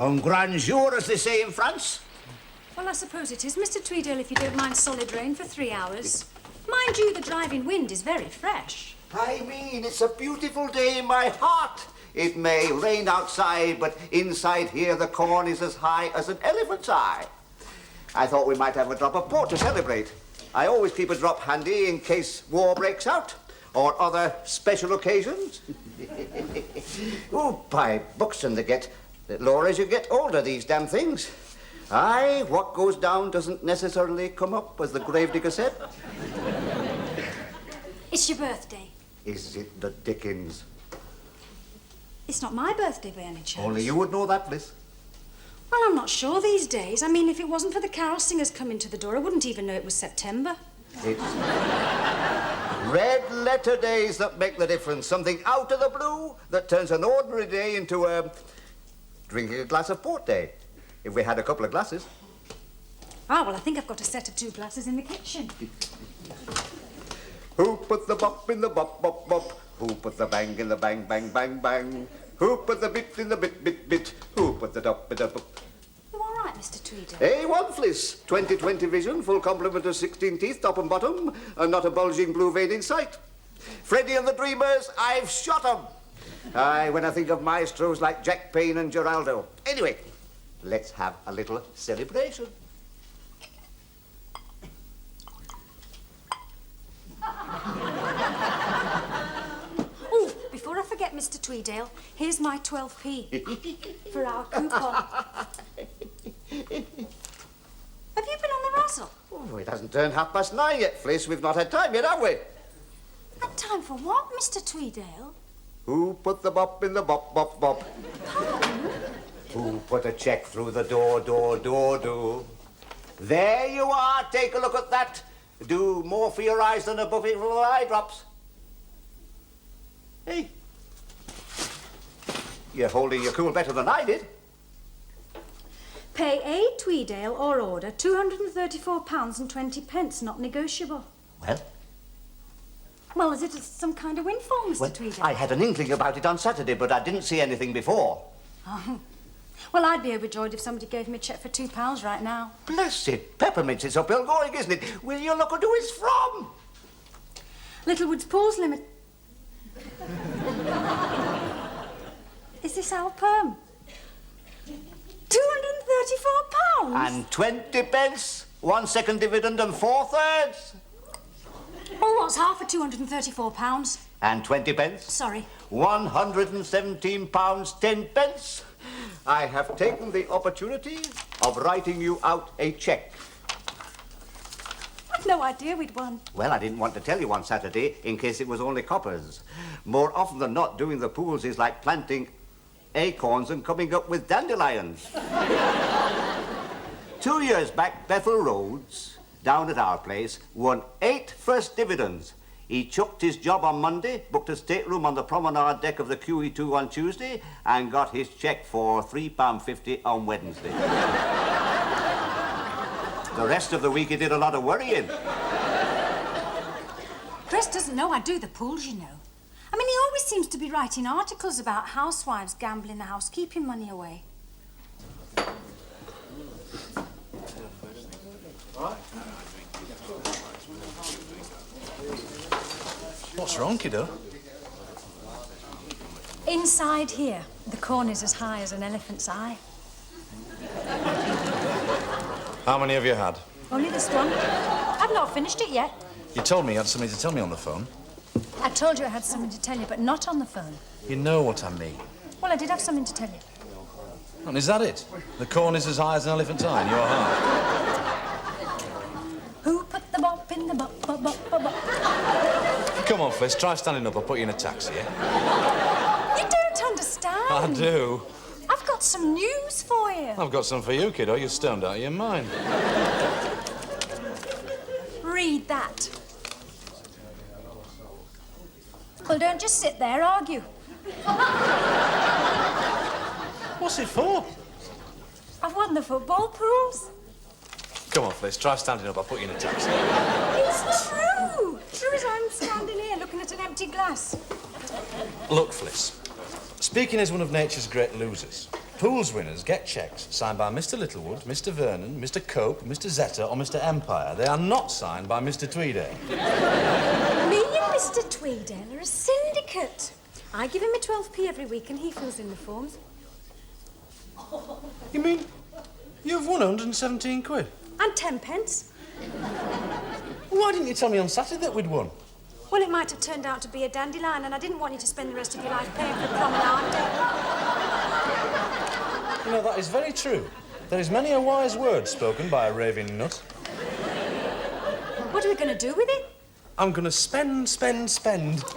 Un grand jour, as they say in France. Well, I suppose it is, Mr. Tweedale, if you don't mind solid rain for 3 hours. Mind you, the driving wind is very fresh. I mean, it's a beautiful day in my heart. It may rain outside, but inside here the corn is as high as an elephant's eye. I thought we might have a drop of port to celebrate. I always keep a drop handy in case war breaks out or other special occasions. Oh, by Buxton, they get lower as you get older, these damn things. Aye, what goes down doesn't necessarily come up, as the gravedigger said. It's your birthday. Is it the dickens? It's not my birthday by any chance. Only you would know that, Bliss. Well, I'm not sure these days. I mean, if it wasn't for the carol singers coming to the door, I wouldn't even know it was September. It's red letter days that make the difference. Something out of the blue that turns an ordinary day into a drinking a glass of port day. If we had a couple of glasses. Ah, well, I think I've got a set of 2 glasses in the kitchen. Who put the bop in the bop, bop, bop? Who put the bang in the bang, bang, bang, bang? Who put the bit in the bit, bit, bit? Who put the dop in the bop? You all right, Mr. Tweedale? A1 Fliss, 20/20 vision, full complement of 16 teeth, top and bottom, and not a bulging blue vein in sight. Freddie and the Dreamers, I've shot 'em. Aye, when I think of maestros like Jack Payne and Geraldo. Anyway, let's have a little celebration. Oh, before I forget, Mr. Tweedale, here's my 12p for our coupon. Have you been on the razzle? Oh, it hasn't turned 9:30 yet, Fliss. We've not had time yet, have we? Had time for what, Mr. Tweedale? Who put the bop in the bop, bop, bop? Pardon? Who put a check through the door, door, door, door? There you are. Take a look at that. Do more for your eyes than a buffet full of eye drops. Hey. You're holding your cool better than I did. Pay A. Tweedale or order £234.20, not negotiable. Well? Well, is it some kind of windfall, Mr. Tweedale? I had an inkling about it on Saturday, but I didn't see anything before. Oh. Well, I'd be overjoyed if somebody gave me a cheque for £2 right now. Blessed peppermints, it's uphill going, isn't it? Will you look at who it's from? Littlewood's Pools Limit. Is this our perm? £234? And 20 pence, 1 second dividend and 4/3. Oh, what's half of £234? And 20 pence. Sorry. £117 10 pence. I have taken the opportunity of writing you out a cheque. I'd no idea we'd won. Well, I didn't want to tell you on Saturday in case it was only coppers. More often than not, doing the pools is like planting acorns and coming up with dandelions. 2 years back, Bethel Rhodes, down at our place, won 8 first dividends. He chucked his job on Monday, booked a stateroom on the promenade deck of the QE2 on Tuesday, and got his cheque for £3.50 on Wednesday. The rest of the week he did a lot of worrying. Chris doesn't know I do the pools, you know. I mean, he always seems to be writing articles about housewives gambling the housekeeping money away. What's wrong, kiddo? Inside here, the corn is as high as an elephant's eye. How many have you had? Only this one. I've not finished it yet. You told me you had something to tell me on the phone. I told you I had something to tell you, but not on the phone. You know what I mean. Well, I did have something to tell you. And is that it? The corn is as high as an elephant's eye in your heart? Who put the bop in the bop, bop, bop, bop, bop? Come on, Fliss, try standing up. I'll put you in a taxi, yeah? You don't understand. I do. I've got some news for you. I've got some for you, kiddo. You're stoned out of your mind. Read that. Well, don't just sit there, argue. What's it for? I've won the football pools. Come on, Fliss, try standing up. I'll put you in a taxi. It's true. True as I'm standing here looking at an empty glass. Look, Fliss, speaking as one of nature's great losers, Pool's winners get cheques signed by Mr. Littlewood, Mr. Vernon, Mr. Cope, Mr. Zeta or Mr. Empire. They are not signed by Mr. Tweedale. Me and Mr. Tweedale are a syndicate. I give him a 12p every week and he fills in the forms. You mean you've won 117 quid? And 10 pence. Why didn't you tell me on Saturday that we'd won? Well, it might have turned out to be a dandelion and I didn't want you to spend the rest of your life paying for a promenade day. You know, that is very true. There is many a wise word spoken by a raving nut. What are we going to do with it? I'm going to spend.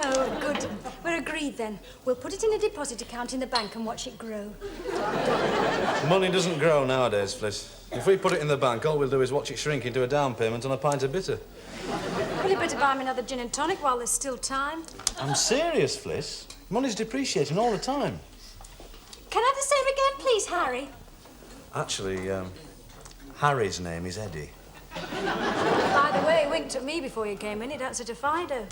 Oh, good. We're agreed then. We'll put it in a deposit account in the bank and watch it grow. Money doesn't grow nowadays, Fliss. If we put it in the bank, all we'll do is watch it shrink into a down payment on a pint of bitter. Well, you better buy me another gin and tonic while there's still time. I'm serious, Fliss. Money's depreciating all the time. Can I have the same again, please, Harry? Actually, Harry's name is Eddie. By the way, he winked at me before you came in. He'd answered a Fido.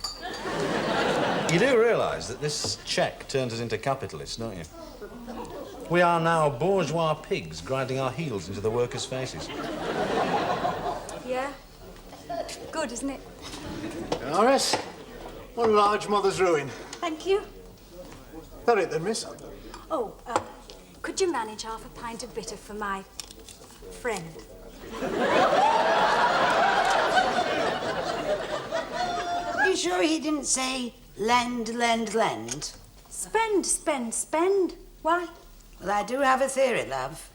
You do realise that this cheque turns us into capitalists, don't you? We are now bourgeois pigs grinding our heels into the workers' faces. Yeah. Good, isn't it? Horace, one large mother's ruin. Thank you. That it then, miss? Oh, could you manage half a pint of bitter for my friend? You sure he didn't say lend, lend, lend? Spend, spend, spend. Why? Well, I do have a theory, love.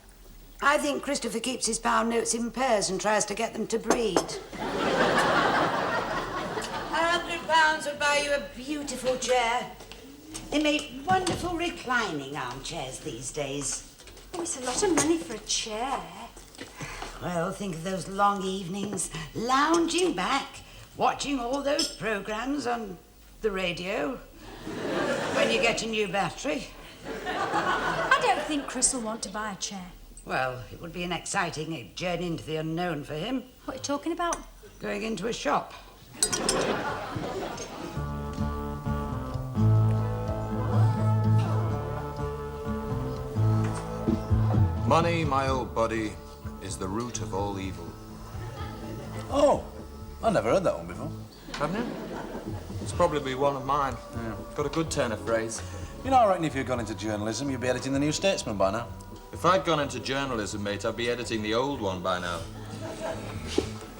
I think Christopher keeps his pound notes in pairs and tries to get them to breed. £100 would buy you a beautiful chair. They make wonderful reclining armchairs these days. Oh, it's a lot of money for a chair. Well, think of those long evenings, lounging back, watching all those programmes on the radio when you get a new battery. I don't think Chris will want to buy a chair. Well, it would be an exciting journey into the unknown for him. What are you talking about? Going into a shop. Money, my old buddy, is the root of all evil. Oh, I never heard that one before. Haven't you? It's probably one of mine. Yeah. Got a good turn of phrase. You know, I reckon if you'd gone into journalism, you'd be editing the New Statesman by now. If I'd gone into journalism, mate, I'd be editing the old one by now.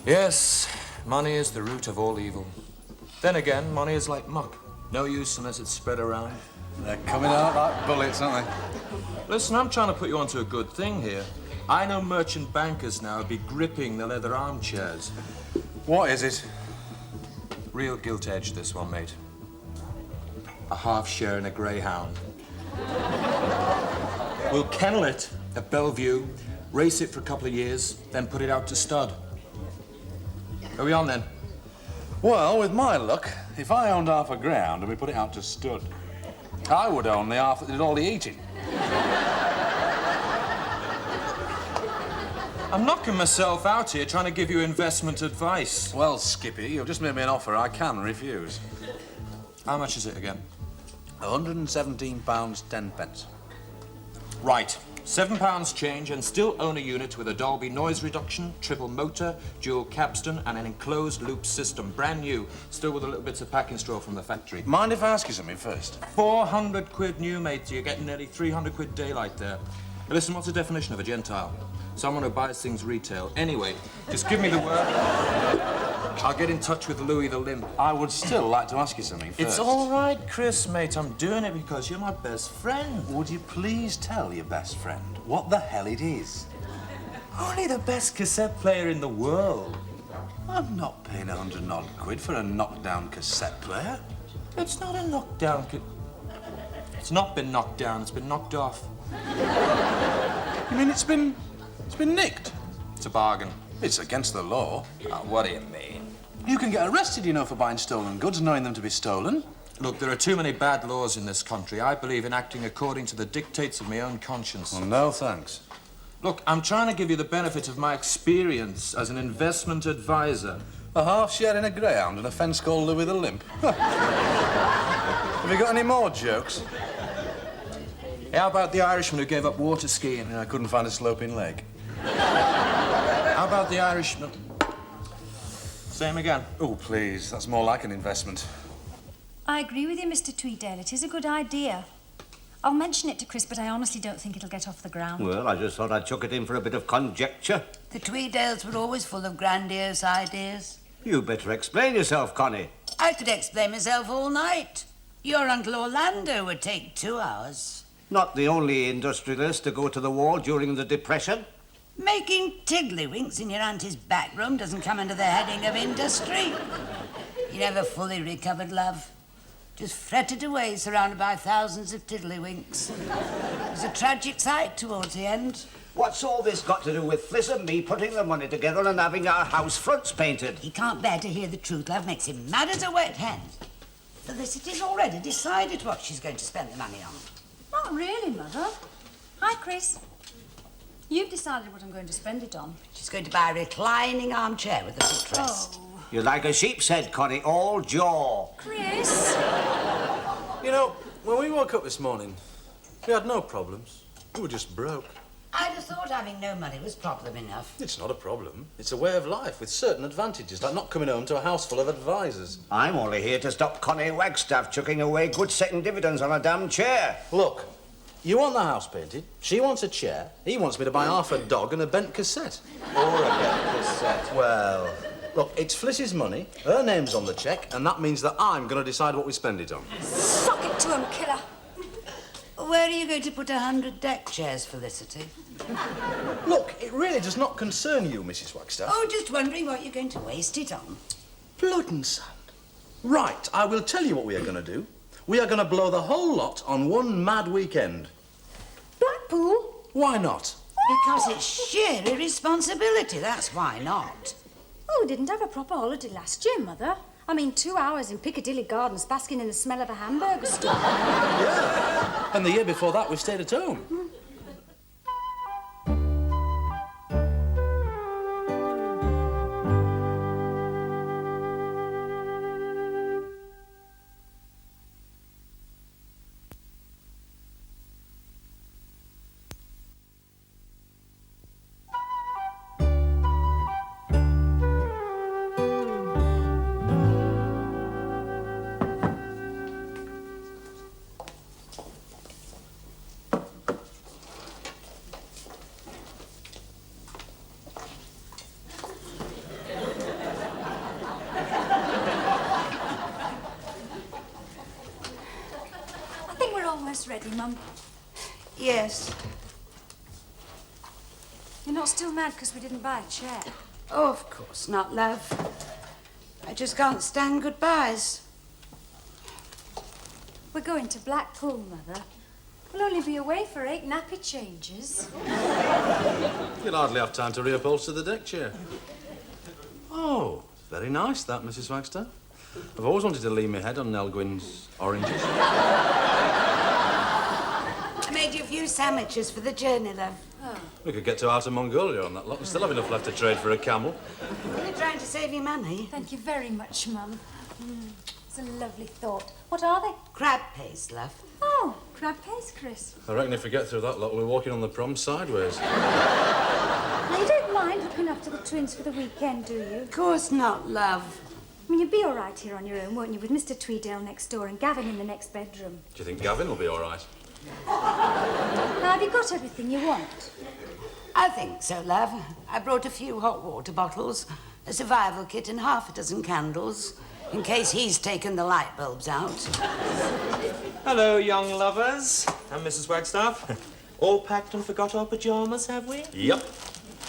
Yes, money is the root of all evil. Then again, money is like muck. No use unless it's spread around. They're coming out like bullets, aren't they? Listen, I'm trying to put you onto a good thing here. I know merchant bankers now would be gripping the leather armchairs. What is it? Real gilt edge, this one, mate. A half share in a greyhound. We'll kennel it at Bellevue, race it for a couple of years, then put it out to stud. Are we on then? Well, with my luck, if I owned half a ground and we put it out to stud, I would own the half that did all the eating. I'm knocking myself out here trying to give you investment advice. Well, Skippy, you've just made me an offer I can refuse. How much is it again? £117, 10 pence. Right. £7 change and still own a unit with a Dolby noise reduction, triple motor, dual capstan and an enclosed loop system. Brand new, still with a little bits of packing straw from the factory. Mind if I ask you something first? 400 quid new, mate. You're getting nearly 300 quid daylight there. Now listen, what's the definition of a Gentile? Someone who buys things retail. Anyway, just give me the word. I'll get in touch with Louis the Limp. I would still like to ask you something first. It's all right, Chris, mate. I'm doing it because you're my best friend. Would you please tell your best friend what the hell it is? Only the best cassette player in the world. I'm not paying 100 odd quid for a knockdown cassette player. It's not a knockdown. It's not been knocked down. It's been knocked off. You mean it's been nicked? It's a bargain. It's against the law. What do you mean? You can get arrested, you know, for buying stolen goods, knowing them to be stolen. Look, there are too many bad laws in this country. I believe in acting according to the dictates of my own conscience. Well, no thanks. Look, I'm trying to give you the benefit of my experience as an investment advisor. A half share in a greyhound and a fence called Louis the Limp. Have you got any more jokes? How about the Irishman who gave up water skiing? Yeah, I couldn't find a sloping leg. How about the Irishman? Say him again. Oh, please, that's more like an investment. I agree with you, Mr. Tweedale. It is a good idea. I'll mention it to Chris, but I honestly don't think it'll get off the ground. Well, I just thought I'd chuck it in for a bit of conjecture. The Tweedales were always full of grandiose ideas. You better explain yourself, Connie. I could explain myself all night. Your Uncle Orlando would take 2 hours. Not the only industrialist to go to the wall during the Depression. Making tiddlywinks in your auntie's back room doesn't come under the heading of industry. You never fully recovered, love. Just fretted away, surrounded by thousands of tiddlywinks. It was a tragic sight towards the end. What's all this got to do with Fliss and me putting the money together and having our house fronts painted? He can't bear to hear the truth, love. Makes him mad as a wet hen. Felicity's already decided what she's going to spend the money on. Not really, Mother. Hi, Chris. You've decided what I'm going to spend it on. She's going to buy a reclining armchair with a footrest. Oh, You're like a sheep's head, Connie, all jaw. Chris. You know, when we woke up this morning, we had no problems. We were just broke. I'd have thought having no money was problem enough. It's not a problem. It's a way of life with certain advantages, like not coming home to a house full of advisors. I'm only here to stop Connie Wagstaff chucking away good second dividends on a damn chair. Look, you want the house painted, she wants a chair, he wants me to buy half a dog and a bent cassette. Or a bent cassette. Well, look, it's Fliss's money, her name's on the cheque, and that means that I'm going to decide what we spend it on. Suck it to him, killer. Where are you going to put 100 deck chairs, Felicity? Look, it really does not concern you, Mrs. Wagstaff. Oh, just wondering what you're going to waste it on. Blood and sand. Right, I will tell you what we are going to do. We are going to blow the whole lot on one mad weekend. Blackpool? Why not? Because it's sheer irresponsibility, that's why not. Oh, we didn't have a proper holiday last year, Mother. I mean, 2 hours in Piccadilly Gardens basking in the smell of a hamburger store. Yeah. And the year before that, we stayed at home. Almost ready, Mum. Yes. You're not still mad because we didn't buy a chair? Oh, of course not, love. I just can't stand goodbyes. We're going to Blackpool, Mother. We'll only be away for 8 nappy changes. You'll hardly have time to reupholster the deck chair. Oh, very nice, that, Mrs. Wagstaff. I've always wanted to lean my head on Nell Gwyn's oranges. I made you a few sandwiches for the journey, love. Oh. We could get to Outer Mongolia on that lot and still have enough left to trade for a camel. Are you trying to save your money? Thank you very much, Mum. It's a lovely thought. What are they? Crab paste, love. Oh, crab paste, Chris. I reckon if we get through that lot, we're walking on the prom sideways. Now, you don't mind looking after the twins for the weekend, do you? Of course not, love. I mean, you'd be all right here on your own, won't you, with Mr. Tweedale next door and Gavin in the next bedroom? Do you think Gavin will be all right? Now, have you got everything you want? I think so, love. I brought a few hot water bottles, a survival kit and half a dozen candles, in case he's taken the light bulbs out. Hello, young lovers. I'm Mrs. Wagstaff. All packed and forgot our pyjamas, have we? Yep.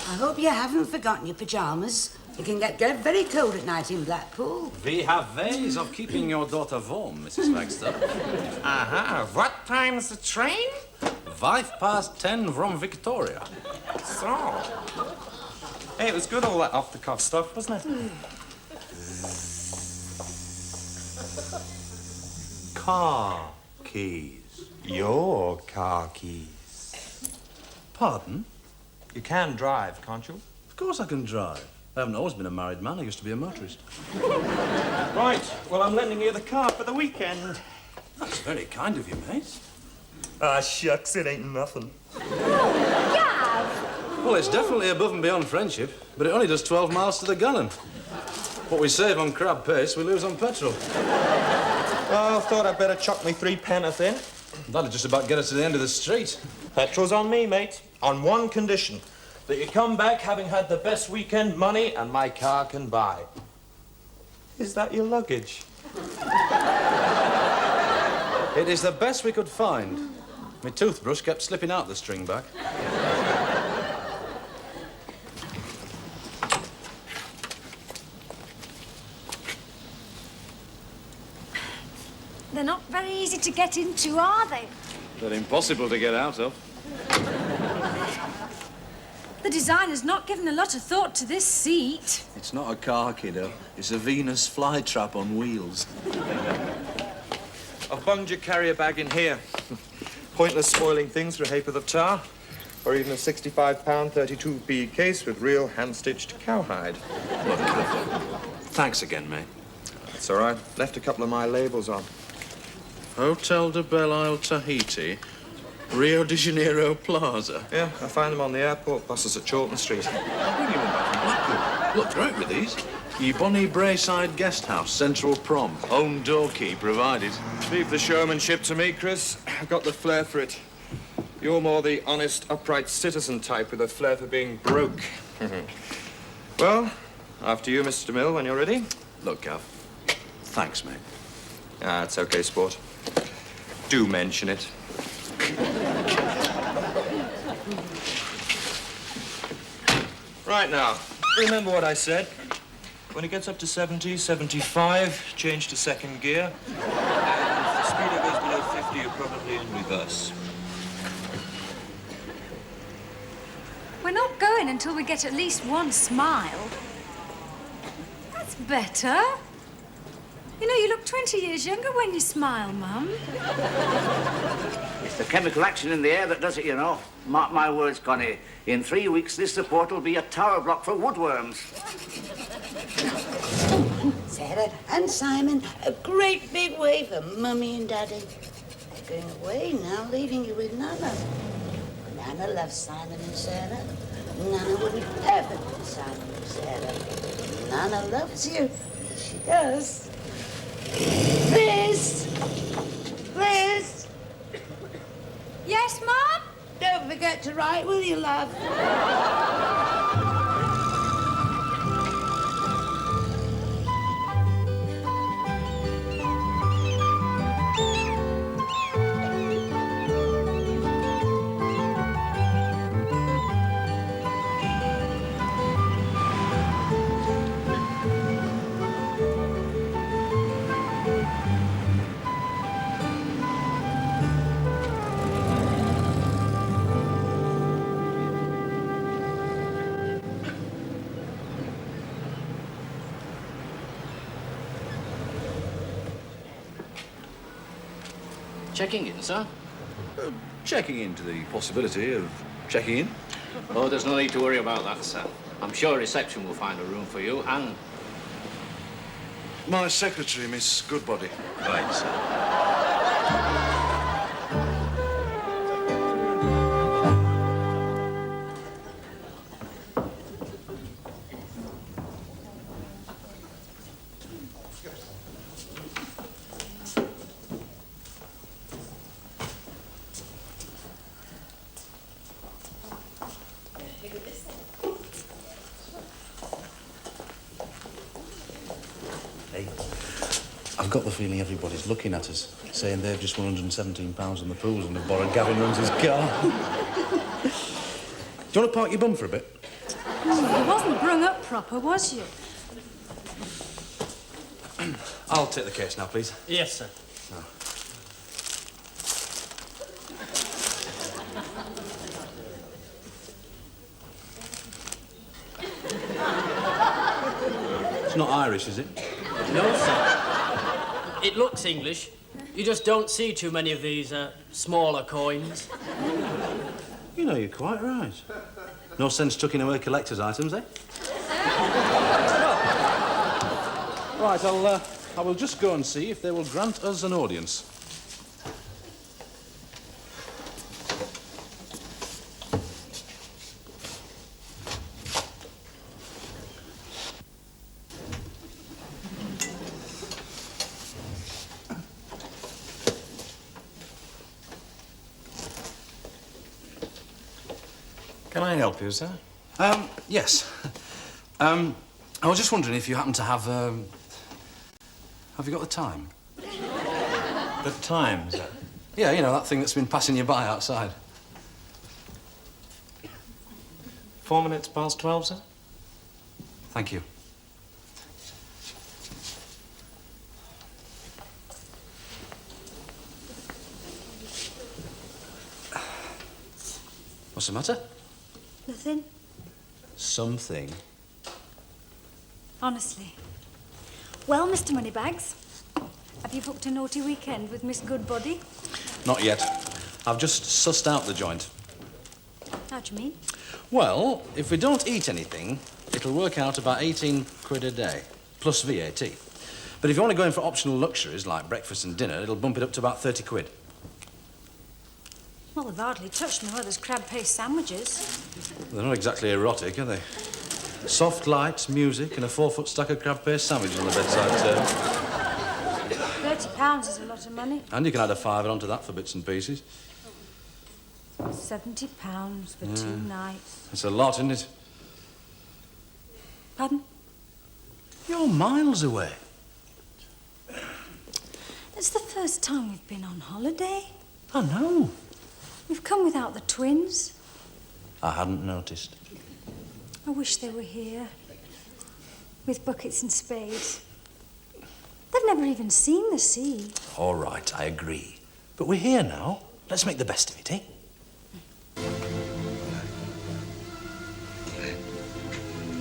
I hope you haven't forgotten your pyjamas. It can get very cold at night in Blackpool. We have ways of keeping your daughter warm, Mrs. Wagstaff. Aha. What time's the train? 10:05 from Victoria. So. Hey, it was good, all that off-the-cuff stuff, wasn't it? Car keys. Your car keys. Pardon? You can drive, can't you? Of course I can drive. I haven't always been a married man. I used to be a motorist. Right. Well, I'm lending you the car for the weekend. That's very kind of you, mate. Ah, shucks, it ain't nothing. Well, it's definitely above and beyond friendship, but it only does 12 miles to the gallon. What we save on crab paste, we lose on petrol. Oh, thought I'd better chuck me 3 penn'orth in. That'll just about get us to the end of the street. Petrol's on me, mate. On one condition. That you come back having had the best weekend money and my car can buy. Is that your luggage? It is the best we could find. My toothbrush kept slipping out the string back. They're not very easy to get into, are they? They're impossible to get out of. The designer's not given a lot of thought to this seat. It's not a car, kiddo. It's a Venus flytrap on wheels. I've bunged your carrier bag in here. Pointless spoiling things for a ha'porth of tar. Or even a 65-pound 32B case with real hand-stitched cowhide. Look, thanks again, mate. It's all right. Left a couple of my labels on. Hotel de Belle Isle, Tahiti, Rio de Janeiro Plaza. Yeah, I find them on the airport buses at Chorlton Street. Look, right with these. Ye Bonnie Braeside Guest House, Central Prom. Own door key provided. Leave the showmanship to me, Chris. I've got the flair for it. You're more the honest, upright citizen type with a flair for being broke. Well, after you, Mr. Mill, when you're ready. Look, Gav, thanks, mate. Ah, it's okay, sport. Do mention it. Right now, remember what I said. When it gets up to 70, 75, change to second gear. And if the speeder goes below 50, you're probably in reverse. We're not going until we get at least one smile. That's better. You know, you look 20 years younger when you smile, Mum. It's the chemical action in the air that does it, you know. Mark my words, Connie. In 3 weeks, this support will be a tower block for woodworms. Sarah and Simon, a great big wave for Mummy and Daddy. They're going away now, leaving you with Nana. Nana loves Simon and Sarah. Nana wouldn't ever do Simon and Sarah. Nana loves you. She does. Liz! Liz! Yes, Mum? Don't forget to write, will you, love? Checking in, sir? Checking into the possibility of checking in. Oh, there's no need to worry about that, sir. I'm sure reception will find a room for you, and... My secretary, Miss Goodbody. Right, sir. Hey, I've got the feeling everybody's looking at us, saying they've just won £117 on the pools and have borrowed Gavin Ramsey's car. Do you want to park your bum for a bit? You wasn't brung up proper, was you? I'll take the case now, please. Yes, sir. It's not Irish, is it? No, sir. It looks English. You just don't see too many of these smaller coins. You know, you're quite right. No sense chucking away collector's items, eh? Right, I will just go and see if they will grant us an audience. Can I help you, sir? Yes. I was just wondering if you happen to have you got the time? The time, sir? Yeah, you know, that thing that's been passing you by outside. 4 minutes past 12, sir? Thank you. What's the matter? Nothing. Something. Honestly. Well, Mr. Moneybags, have you booked a naughty weekend with Miss Goodbody? Not yet. I've just sussed out the joint. How do you mean? Well, if we don't eat anything, it'll work out about 18 quid a day, plus VAT. But if you want to go in for optional luxuries like breakfast and dinner, it'll bump it up to about 30 quid. Well, they've hardly touched my mother's crab paste sandwiches. They're not exactly erotic, are they? Soft lights, music, and a 4-foot stack of crab paste sandwiches on the bedside table. £30 is a lot of money. And you can add a fiver onto that for bits and pieces. £70 for 2 nights. It's a lot, isn't it? Pardon? You're miles away. It's the first time we've been on holiday. I know. We've come without the twins. I hadn't noticed. I wish they were here. With buckets and spades. They've never even seen the sea. All right, I agree. But we're here now. Let's make the best of it, eh?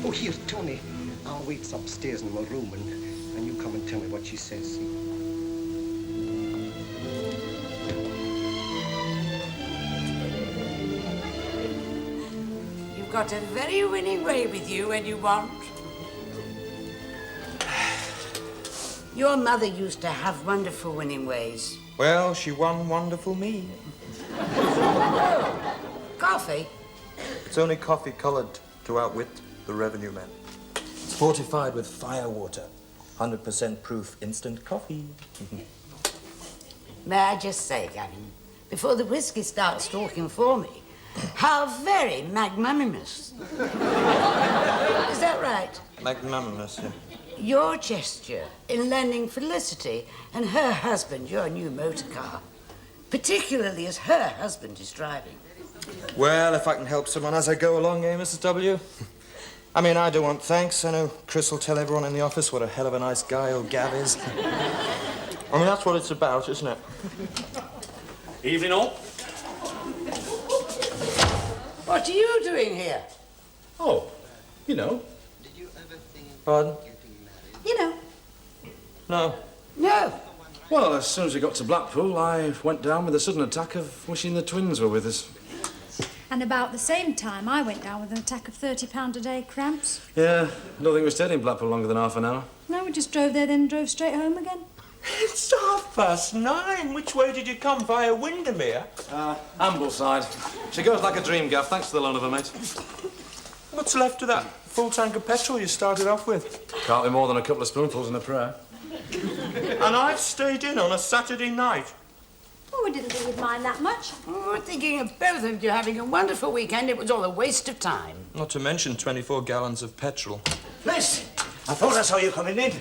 Oh, here, Tony. I'll wait upstairs in my room and you come and tell me what she says, see? You've got a very winning way with you when you want. Your mother used to have wonderful winning ways. Well, she won wonderful me. Coffee? It's only coffee coloured to outwit the revenue men. It's fortified with fire water. 100% proof instant coffee. May I just say, Gavin, before the whiskey starts talking for me, how very magnanimous. Is that right? Magnanimous, yeah. Your gesture in lending Felicity and her husband your new motor car, particularly as her husband is driving. Well, if I can help someone as I go along, eh, Mrs. W? I mean, I don't want thanks. I know Chris will tell everyone in the office what a hell of a nice guy old Gav is. I mean, that's what it's about, isn't it? Evening all. What are you doing here? Oh, you know. Pardon? You know. No. No. Well, as soon as we got to Blackpool, I went down with a sudden attack of wishing the twins were with us. And about the same time, I went down with an attack of £30 a day cramps. Yeah, I don't think we stayed in Blackpool longer than half an hour. No, we just drove there, then drove straight home again. It's 9:30. Which way did you come? Via Windermere? Ambleside. She goes like a dream, Gav. Thanks for the loan of her, mate. What's left of that full tank of petrol you started off with? Can't be more than a couple of spoonfuls in a prayer. And I've stayed in on a Saturday night. Well, we didn't think we'd mind that much. Oh, thinking of both of you having a wonderful weekend, it was all a waste of time. Not to mention 24 gallons of petrol. Miss, I thought I saw you coming in.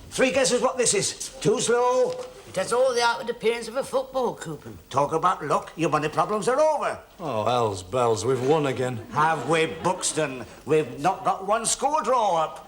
3 guesses what this is. Too slow. It has all the outward appearance of a football coupon. Talk about luck. Your money problems are over. Oh, hell's bells. We've won again. Have we, Buxton? We've not got one score draw up.